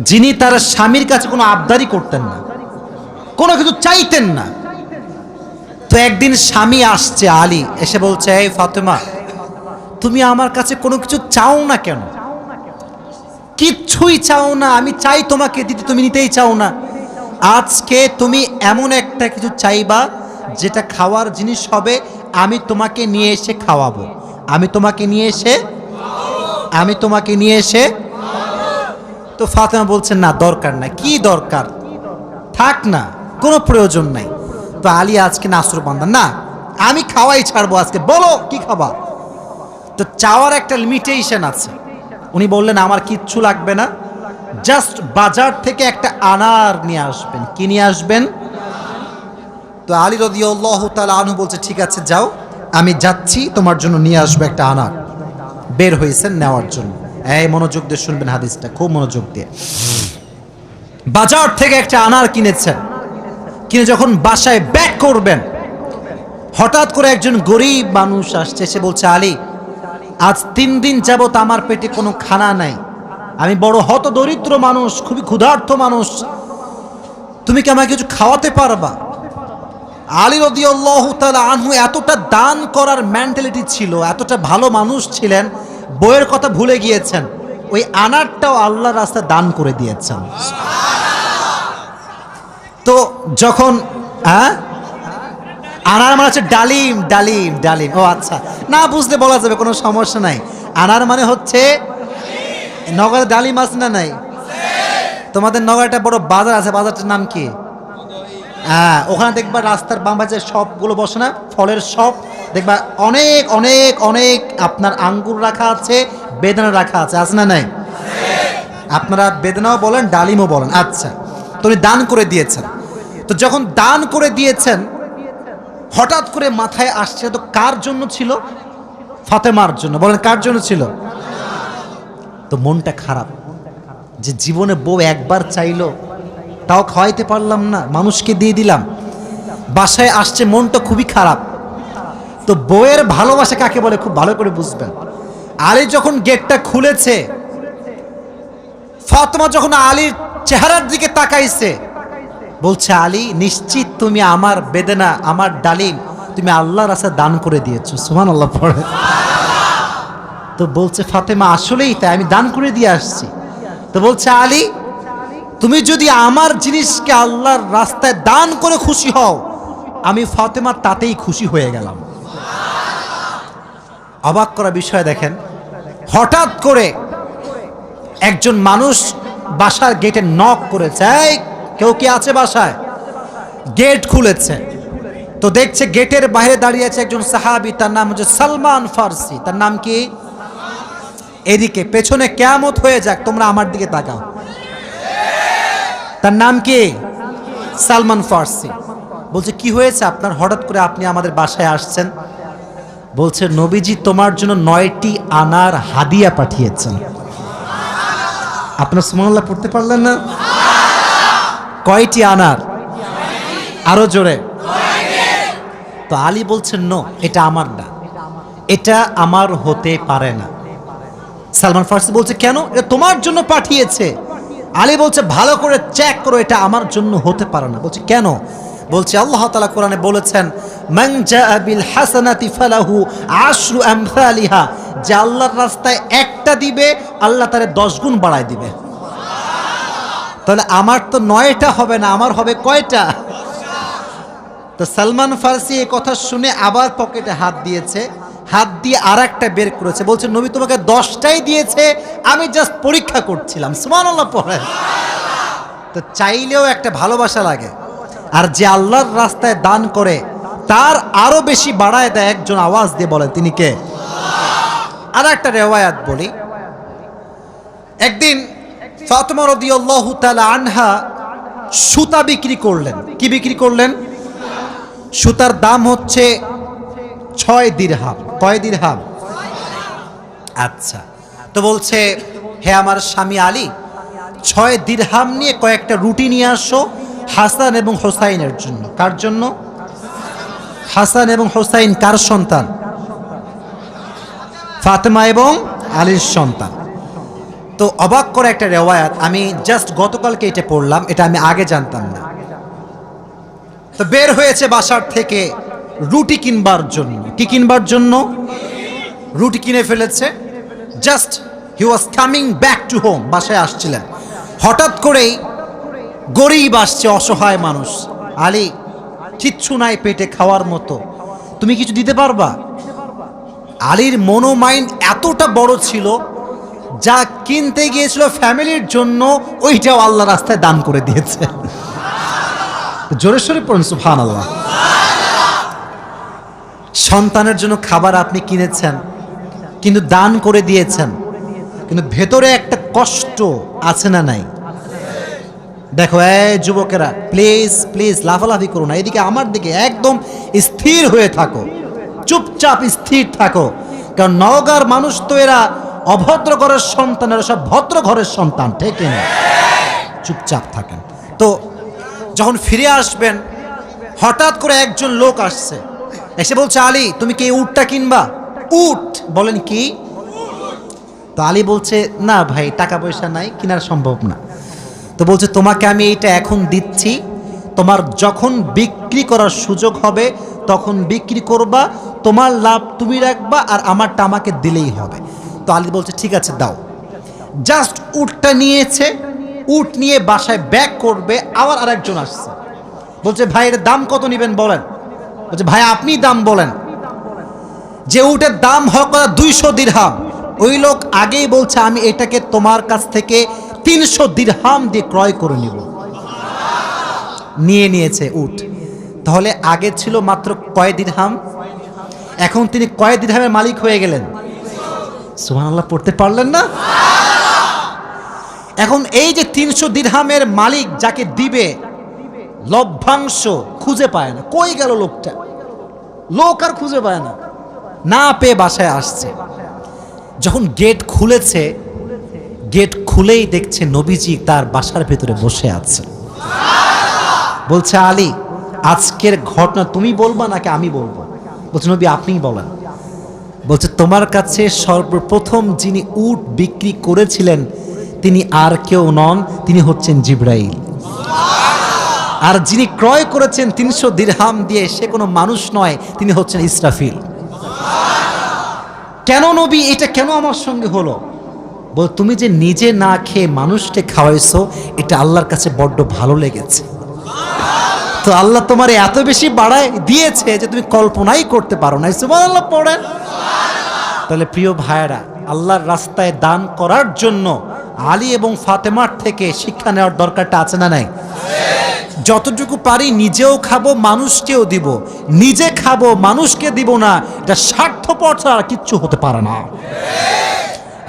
যিনি তার স্বামীর কাছে কোনো আবদারি করতেন না, কোনো কিছু চাইতেন না। তো একদিন স্বামী আসছে, আলী এসে বলছে, এই ফাতেমা, তুমি আমার কাছে কোনো কিছু চাও না কেন? কিচ্ছুই চাও না, আমি চাই তোমাকে দিতে, তুমি নিতেই চাও না। আজকে তুমি এমন একটা কিছু চাইবা যেটা খাওয়ার জিনিস হবে, আমি তোমাকে নিয়ে এসে খাওয়াবো, আমি তোমাকে নিয়ে এসে। তো ফাতেমা বলছেন, না দরকার নাই। কি দরকার, থাক না, কোনো প্রয়োজন নাই। তো আলী আজকে নাসরবান্দা, না আমি খাওয়াই ছাড়বো আজকে, বলো কি খাবা। তো চাওয়ার একটা লিমিটেশন আছে। উনি বললেন, আমার কিচ্ছু লাগবে না, জাস্ট বাজার থেকে একটা আনার নিয়ে আসবেন। কি নিয়ে আসবেন? তো আলী রাদিয়াল্লাহু তাআলা আনহু বলছে, ঠিক আছে যাও, আমি যাচ্ছি, তোমার জন্য নিয়ে আসবো একটা আনার। বের হয়েছেন নেওয়ার জন্য। এই মনোযোগ দিয়ে শুনবেন হাদিসটা, খুব মনোযোগ দিয়ে। বাজার থেকে একটা আনার কিনেছেন, কিনে যখন বাসায় ব্যাক করবেন, হঠাৎ করে একজন গরিব মানুষ আসছে, সে বলছে, আলী, আজ 3 দিন যাবত আমার পেটে কোনো খানা নাই, আমি বড় হত দরিদ্র মানুষ, খুবই ক্ষুধার্ত মানুষ, তুমি কি আমাকে কিছু খাওয়াতে পারবা? আলী রাদিয়াল্লাহু তাআলা আনহু এতটা দান করার মেন্টালিটি ছিল, এতটা ভালো মানুষ ছিলেন, বইয়ের কথা ভুলে গিয়েছেন, ওই আনারটাও আল্লাহর রাস্তায় দান করে দিয়েছেন। তো যখন আনার মানে হচ্ছে ডালিম, ডালিম, ডালিম। ও আচ্ছা, না বুঝলে বলা যাবে, কোনো সমস্যা নাই। আনার মানে হচ্ছে, নগরে ডালিম আছে না নাই? তোমাদের নগরে একটা বড় বাজার আছে, বাজারটার নাম কি? হ্যাঁ, ওখানে দেখবা রাস্তার বাম পাশে শপগুলো বসে না, ফলের শপ, দেখবা অনেক অনেক অনেক আপনার আঙ্গুর রাখা আছে, বেদানা রাখা আছে, আছে না নাই? আপনারা বেদানাও বলেন, ডালিমও বলেন। আচ্ছা, তো উনি দান করে দিয়েছেন। তো যখন দান করে দিয়েছেন, হঠাৎ করে মাথায় আসছে, তো কার জন্য ছিল? ফাতেমার জন্য। বলেন, কার জন্য ছিল? তো মনটা খারাপ, যে জীবনে বউ একবার চাইলো, তাও খাওয়াইতে পারলাম না, মানুষকে দিয়ে দিলাম। বাসায় আসছে, মনটা খুবই খারাপ। তো বউয়ের ভালোবাসা কাকে বলে খুব ভালো করে বুঝবেন। আলী যখন গেটটা খুলেছে, ফাতেমা যখন আলীর চেহারার দিকে তাকাইছে, বলছে, আলী, নিশ্চিত তুমি আমার বেদনা, আমার ডালিম তুমি আল্লাহর রাস্তায় দান করে দিয়েছো। সুবহানাল্লাহ পড়ে। তো বলছে ফাতেমা, আসলেই তাই, আমি দান করে দিয়ে আসছি। তো বলছে, আলী, তুমি যদি আমার জিনিসকে আল্লাহর রাস্তায় দান করে খুশি হও, আমি ফাতেমা তাতেই খুশি হয়ে গেলাম। অবাক করা বিষয় দেখেন, হঠাৎ করে একজন মানুষ বাসার গেটে নক করেছে, এই কেউ কি আছে বাসায়? গেট খুলেছে, তো দেখছে গেটের বাইরে দাঁড়িয়ে আছে একজন সাহাবী, তার নাম হচ্ছে সালমান ফারসি। তার নাম কি? এদিকে পেছনে কিয়ামত হয়ে যাক, তোমরা আমার দিকে তাকাও। তার নাম কি? সালমান ফারসি। বলছে, কি হয়েছে আপনার, হঠাৎ করে আপনি আমাদের বাসায় আসছেন? বলছে, নবীজি তোমার জন্য 9টি আনার হাদিয়া পাঠিয়েছেন। আপনার সুবহানাল্লাহ পড়তে পারলেন না? কয়টি আনার? আরো জোরে। তো আলী বলছেন, নো, এটা আমার না, এটা আমার হতে পারে না। সালমান ফারসি বলছে, কেন? এটা তোমার জন্য পাঠিয়েছে। আলী বলছে, ভালো করে চেক করো, এটা আমার জন্য হতে পারে না। বলছে, কেন? বলছে, আল্লাহ তাআলা কোরআনে বলেছেন, মান জাআ বিল হাসানাতি ফালাহু আশরু আমসালিহা, যে আল্লাহর রাস্তায় একটা দিবে, আল্লাহ তারে 10 গুণ বাড়ায় দিবে। তাহলে আমার তো 9টা হবে না, আমার হবে কয়টা? তো সালমান ফারসি এই কথা শুনে আবার পকেটে হাত দিয়েছে, হাত দিয়ে আর একটা বের করেছে, বলছে, নবী তোমাকে 10টাই দিয়েছে, আমি জাস্ট পরীক্ষা করছিলাম। সুবহানাল্লাহ পড়ে। তো চাইলেও একটা ভালোবাসা লাগে, আর যে আল্লাহর রাস্তায় দান করে তার আরো বেশি বাড়ায় দেয়। একজন আওয়াজ দিয়ে বলেন, তিনি কে? আর একটা রিওয়ায়াত বলি, একদিন ফাতেমা রাদিয়াল্লাহু তাআলা আনহা সুতা বিক্রি করলেন। কি বিক্রি করলেন? সুতার দাম হচ্ছে 6 দিরহাম। কয় দিরহাম? আচ্ছা, তো বলছে, হে আমার স্বামী আলী, 6 দিরহাম নিয়ে কয়েকটা রুটি নিয়ে আসো হাসান এবং হোসাইনের জন্য। কার জন্য? হাসান এবং হোসাইন কার সন্তান? ফাতেমা এবং আলীর সন্তান। তো তো অবাক করা একটা রেওয়ায়াত, আমি জাস্ট গতকালকে এটা পড়লাম, এটা আমি আগে জানতাম না। তো বের হয়েছে বাসার থেকে রুটি কিনবার জন্য। কি কিনবার জন্য? রুটি কিনে ফেলেছে। Just he was coming back to home, বাসায় আসছিলেন। হঠাৎ করেই গরিব আসছে, অসহায় মানুষ। আলী, কিচ্ছু নাই পেটে খাওয়ার মতো, তুমি কিছু দিতে পারবা? আলীর মনোমাইন্ড এতটা বড় ছিল, যা কিনতে গিয়েছিল ফ্যামিলির জন্য ওইটাও আল্লাহ রাস্তায় দান করে দিয়েছে। জোরে সোরে পড়ুন সুবহানাল্লাহ। সন্তানের জন্য খাবার আপনি কিনেছেন, কিন্তু দান করে দিয়েছেন, কিন্তু ভেতরে একটা কষ্ট আছে না নাই? দেখো এই যুবকেরা, প্লিজ প্লিজ লাফালাফি করো না, এদিকে আমার দিকে একদম স্থির হয়ে থাকো, চুপচাপ স্থির থাকো। কারণ নওগাঁর মানুষ তো এরা অভদ্র ঘরের সন্তান, এরা সব ভদ্র ঘরের সন্তান, ঠিক না? চুপচাপ থাকেন। তো যখন ফিরে আসবেন, হঠাৎ করে একজন লোক আসছে, এসে বলছে, আলী তুমি কি এই উটটা কিনবা? উট? বলেন কি? তো আলী বলছে, না ভাই, টাকা পয়সা নাই, কেনার সম্ভব না। তো বলছে, তোমাকে আমি এইটা এখন দিচ্ছি, তোমার যখন বিক্রি করার সুযোগ হবে তখন বিক্রি করবা, তোমার লাভ তুমি রাখবা, আর আমারটা আমাকে দিলেই হবে। তো আলী বলছে, ঠিক আছে দাও। জাস্ট উটটা নিয়েছে, উট নিয়ে বাসায় ব্যাক করবে, আবার আরেকজন আসছে, বলছে, ভাই এর দাম কত নেবেন বলেন? বলছে, ভাই আপনি দাম বলেন। যে উটের দাম হয় 200 দিরহাম, ওই লোক আগেই বলছে, আমি এটাকে তোমার কাছ থেকে 300 দিরহাম দিয়ে ক্রয় করে নিব। নিয়ে নিয়েছে উট। তাহলে আগে ছিল মাত্র কয় দিরহাম, এখন তিনি কয় দিরহামের মালিক হয়ে গেলেন? সুবহানাল্লাহ পড়তে পারলেন না? এখন এই যে 300 দিরহামের মালিক যাকে দিবে, লভ্যাংশ খুঁজে পায় না। কই গেল লোকটা? লোক আর খুঁজে পায় না, না পেয়ে বাসায় আসছে। যখন গেট খুলেছে, গেট খুলেই দেখছে নবীজি তার বাসার ভেতরে বসে আছে। বলছে, আলী আজকের ঘটনা তুমি বলবা নাকি আমি বলবো? বলছে, নবী আপনিই বলেন। বলছে, তোমার কাছে সর্বপ্রথম যিনি উট বিক্রি করেছিলেন তিনি আর কেউ নন, তিনি হচ্ছেন জিবরাইল। আর যিনি ক্রয় করেছেন 300 দিরহাম দিয়ে, সে কোনো মানুষ নয়, তিনি হচ্ছেন ইসরাফিল। কেন নবী, এটা কেন আমার সঙ্গে হলো? বল, তুমি যে নিজে না খেয়ে মানুষকে খাওয়াইছো, এটা আল্লাহর কাছে বড্ড ভালো লেগেছে। তো আল্লাহ তোমার এত বেশি বাড়ায় দিয়েছে যে তুমি কল্পনাই করতে পারো না। সুবহানাল্লাহ পড়েন। তাহলে প্রিয় ভাইয়েরা, আল্লাহর রাস্তায় দান করার জন্য আলী এবং ফাতেমার থেকে শিক্ষা নেওয়ার দরকারটা আছে না নাই? যতটুকু পারি নিজেও খাবো, মানুষকেও দিব। নিজে খাবো, মানুষকে দিব না, এটা স্বার্থপর ছাড়া কিচ্ছু হতে পারে না।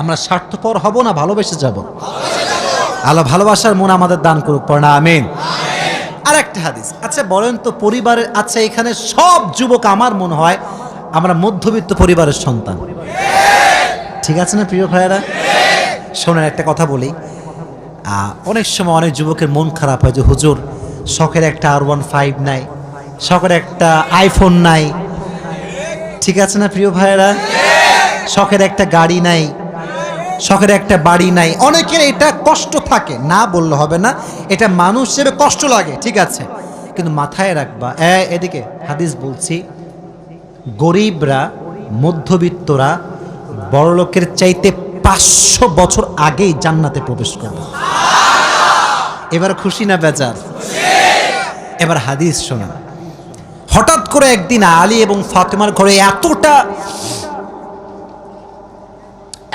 আমরা স্বার্থপর হব না, ভালোবেসে যাব। আল্লাহ ভালোবাসার মন আমাদের দান করুক, পড়ে না আমিন। আর একটা হাদিস, আচ্ছা বলেন তো পরিবারের, আচ্ছা এখানে সব যুবক আমার মনে হয় আমরা মধ্যবিত্ত পরিবারের সন্তান, ঠিক আছে না প্রিয় ভাইয়েরা? শোনেন একটা কথা বলি, অনেক সময় অনেক যুবকের মন খারাপ হয় যে হুজুর শখের একটা R15 নাই, শখের একটা আইফোন নাই, ঠিক আছে না প্রিয় ভাইয়েরা? শখের একটা গাড়ি নাই, শখের একটা বাড়ি নাই। অনেকের এটা কষ্ট থাকে, না বললে হবে না, এটা মানুষ হিসেবে কষ্ট লাগে, ঠিক আছে, কিন্তু মাথায় রাখবা, এদিকে হাদিস বলছি, গরিবরা, মধ্যবিত্তরা বড়লোকের চাইতে 500 বছর আগেই জান্নাতে প্রবেশ করবে। এবার খুশি না বেজার? এবার হাদিস শোনা। হঠাৎ করে একদিন আলী এবং ফাতেমার ঘরে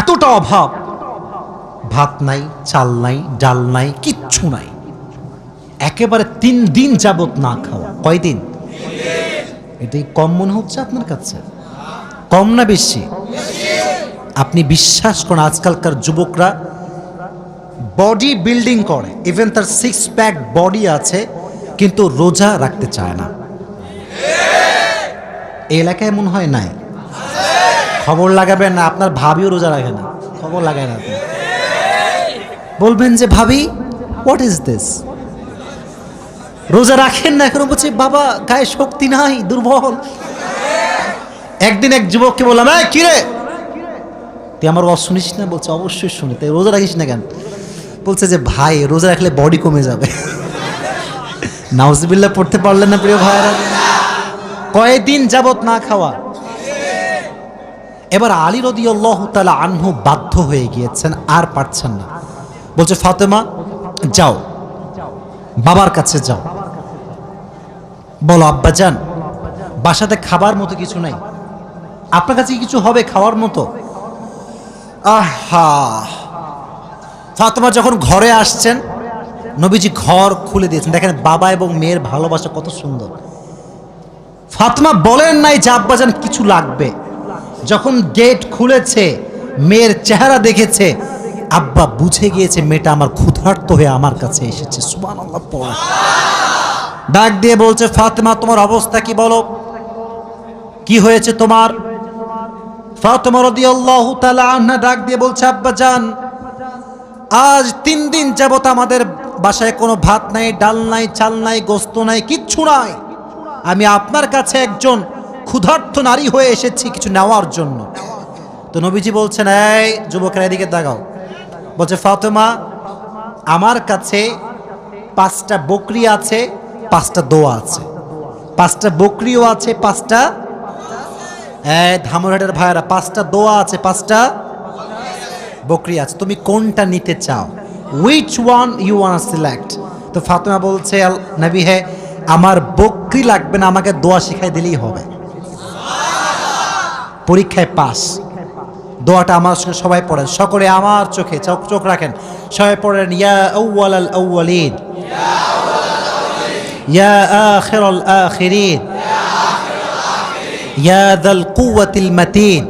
এতটা অভাব, ভাত নাই, চাল নাই, ডাল নাই, কিচ্ছু নাই, একেবারে 3 দিন যাবত না খাওয়া। কয়দিন? এটাই কম মনে হচ্ছে আপনার কাছে? কম না বেশি? আপনি বিশ্বাস করেন, আজকালকার যুবকরা বডি বিল্ডিং করে, ইভেন তার 6 প্যাক বডি আছে, কিন্তু রোজা রাখতে চায় না। এই এলাকায় মনে হয় নাই? খবর লাগাবেন না, আপনার ভাবিও রোজা রাখে না, খবর লাগায় না। আপনি বলবেন যে ভাবি হোয়াট ইজ দিস, রোজা রাখেন না, এখন বলছে বাবা গায়ে শক্তি নাই, দুর্বল। একদিন এক যুবককে বললাম, কিরে তুই আমার ওয়াজ শুনিস না? বলছে অবশ্যই শুনি। তাই রোজা রাখিস না কেন? বলছে যে ভাই রোজা রাখলে বডি কমে যাবে। নাউজুবিল্লাহ পড়তে পারলেন না প্রিয় ভাইরা? কয়েকদিন যাবত না খাওয়া। এবার আলী রাদিয়াল্লাহু তাআলা আনহু বাধ্য হয়ে গিয়েছেন, আর পারছেন না। বলছে ফাতেমা যাও, বাবার কাছে যাও, বলো আব্বাজান বাসাতে খাবার মতো কিছু নাই, আপনার কাছে কিছু হবে খাওয়ার মতো? আহা! ফাতেমা যখন ঘরে আসছেন, নবীজি ঘর খুলে দিয়েছেন। দেখেন বাবা এবং মেয়ের ভালোবাসা কত সুন্দর। ফাতেমা বলেন নাই যে আব্বাজান কিছু লাগবে। যখন গেট খুলেছে, মেয়ের চেহারা দেখেছে, আব্বা বুঝে গিয়েছে মেয়েটা আমার ক্ষুধার্ত হয়ে আমার কাছে এসেছে। সুবহানাল্লাহ পড়ে ডাক দিয়ে বলছে ফাতেমা তোমার অবস্থা কি বলো, কি হয়েছে তোমার? ফাতেমা রাদিয়াল্লাহু তাআলা আনহা ডাক দিয়ে বলছে আব্বাজান আজ 3 দিন যাবত আমাদের বাসায় কোনো ভাত নাই, ডাল নাই, চাল নাই, গোস্ত নাই, কিচ্ছু নাই। আমি আপনার কাছে একজন ক্ষুধার্ত নারী হয়ে এসেছি কিছু নেওয়ার জন্য। তো নবীজি বলছেন এই যুবকেরা এদিকে তাকাও। বলছে ফাতেমা আমার কাছে 5টা বকরি আছে, 5টা দোয়া আছে। 5টা বকরিও আছে, 5টা ধামরাটের ভাইরা 5টা দোয়া আছে, 5টা বকরি আছে। তুমি কোনটা নিতে চাও? Which one you want select? তো ফাতেমা বলছে নবী হে আমার বকরি লাগবে না, আমাকে দোয়া শিখাই দিলেই হবে। পরীক্ষায় পাস। দোয়াটা আমার সঙ্গে সবাই পড়েন, সকলে আমার চোখে চোখ রাখেন, সবাই পড়েন ইয়া আউয়ালাল আউয়ালিন ইয়া আখিরাল আখিরিন ইয়া যাল কুওয়াতিল মাতিন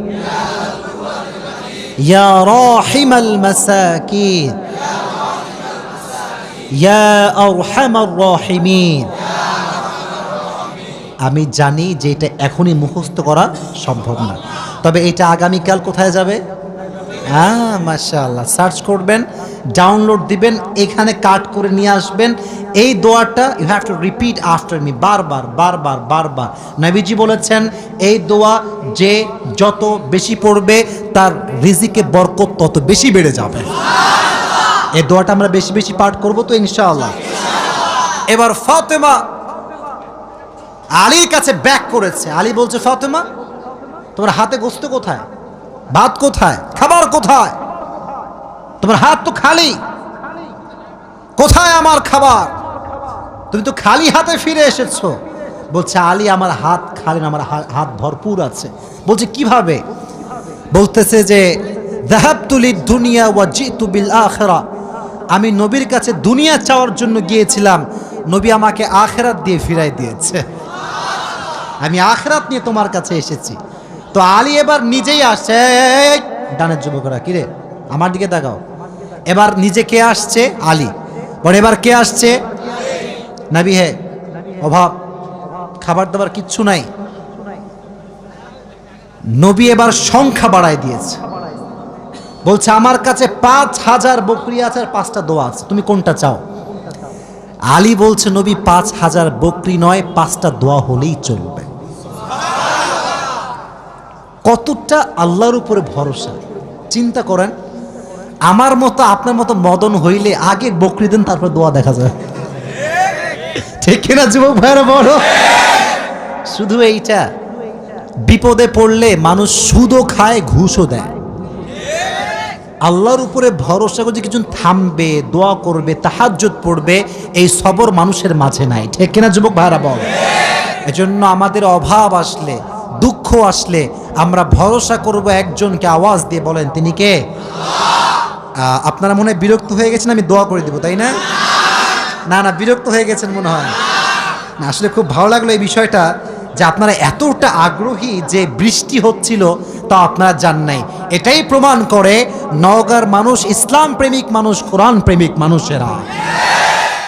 ইয়া রাহিমাল মাসাকিন ইয়া আরহামার রাহিমিন। আমি জানি যে এটা এখনই মুখস্থ করা সম্ভব না, তবে এটা আগামীকাল কোথায় যাবে? মাশাআল্লাহ সার্চ করবেন, ডাউনলোড দিবেন, এখানে কাট করে নিয়ে আসবেন। এই দোয়াটা you have to repeat after me, বারবার বারবার বারবার। নবীজি বলেছেন এই দোয়া যে যত বেশি পড়বে তার রিজিকে বরকত তত বেশি বেড়ে যাবে। এই দোয়াটা আমরা বেশি বেশি পাঠ করব তো ইনশাআল্লাহ। এবার ফাতেমা আলীর কাছে ব্যাক করেছে। আলী বলছে ফাতেমা তোমার হাতে গোস্ত কোথায়, ভাত কোথায়, খাবার কোথায়? তোমার হাত তো খালি, কোথায় আমার খাবার? তুমি তো খালি হাতে ফিরে এসেছো। বলছে আলী আমার হাত খালি না, আমার হাত ভরপুর আছে। বলছে কিভাবে? বলতেছে যে যাহাবতু লিদ-দুনিয়া ওয়া জিতু বিল আখিরা, আমি নবীর কাছে দুনিয়া চাওয়ার জন্য গিয়েছিলাম, নবী আমাকে আখিরাত দিয়ে ফিরাই দিয়েছে। আমি আখিরাত নিয়ে তোমার কাছে এসেছি। তো আলী এবার নিজেই আসছে। ডানের যুবকরা কিরে আমার দিকে তাকাও। এবার নিজে কে আসছে? আলী। বলে এবার কে আসছে? নবী হে অভাব, খাবার দাবার কিচ্ছু নাই। নবী এবার সংখ্যা বাড়ায় দিয়েছে। বলছে আমার কাছে 5000 বকরি আছে আর 5টা দোয়া আছে, তুমি কোনটা চাও? আলী বলছে নবী 5000 বকরি নয়, 5টা দোয়া হলেই চলবে। কতটা আল্লাহর উপরে ভরসা চিন্তা করেন। আমার মতো আপনার মতো মদন হইলে আগে বকরি দেন, তারপর দোয়া দেখা যায়। ঠিক কিনা যুবক ভাইরা বলো? শুধু এইটা, বিপদে পড়লে মানুষ সুদও খায়, ঘুষও দেয়। আল্লাহর উপরে ভরসা করে কিছু থামবে, দোয়া করবে, তাহাজ্জুদ পড়বে, এই সবর মানুষের মাঝে নাই। ঠিক কিনা যুবক ভাইরা বল? এজন্য আমাদের অভাব আসলে, দুঃখ আসলে আমরা ভরসা করব একজনকে। আওয়াজ দিয়ে বলেন তিনি কে? আপনারা মনে হয় বিরক্ত হয়ে গেছেন, আমি দোয়া করে দিব তাই না? না না বিরক্ত হয়ে গেছেন মনে হয় না। আসলে খুব ভালো লাগলো এই বিষয়টা যে আপনারা এতটা আগ্রহী যে বৃষ্টি হচ্ছিল তা আপনারা জান নাই। এটাই প্রমাণ করে নওগাঁর মানুষ ইসলাম প্রেমিক মানুষ, কোরআন প্রেমিক মানুষেরা।